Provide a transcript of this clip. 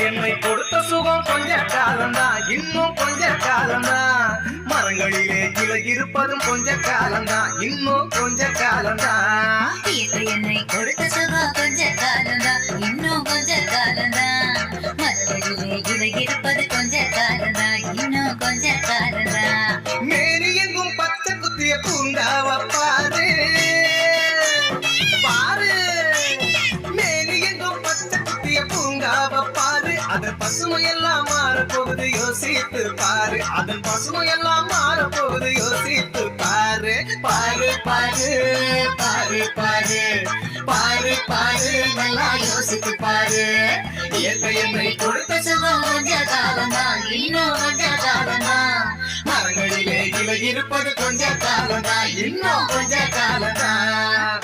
என்னை கொடுத்த சுகம் கொஞ்ச காலம்தான், இன்னும் கொஞ்ச காலம்தான். மரங்களிலே கிளை இருப்பதும் கொஞ்ச காலம்தான், இன்னும் கொஞ்ச காலம்தான். என்னை கொடுத்த சுகம் கொஞ்ச காலம்தான், இன்னும் கொஞ்ச காலம்தான். மரங்களிலே கிளை இருப்பது கொஞ்ச காலம்தான், இன்னும் கொஞ்ச காலம்தான். மேனி எங்கும் பச்சை குத்திய பூங்காவ பாரு பாரு, மேனி எங்கும் பச்சை குத்திய பூங்காவ பாரு. அதன் பசுமையெல்லாம் மாறப்போகுது யோசித்து பாரு, அதன் பசுமையெல்லாம் மாறப்போகுது யோசித்து பாரு. பாரு பாரு பாரு பாரு பாரு பாரு, நல்லா யோசித்து பாரு. இயற்கை என்னை கொடுத்த சுகம் கொஞ்ச காலம்தான், இன்னும் கொஞ்ச காலம்தான். மரங்களிலே கிளை இருப்பது கொஞ்ச காலம்தான், இன்னும் கொஞ்ச காலம்தான்.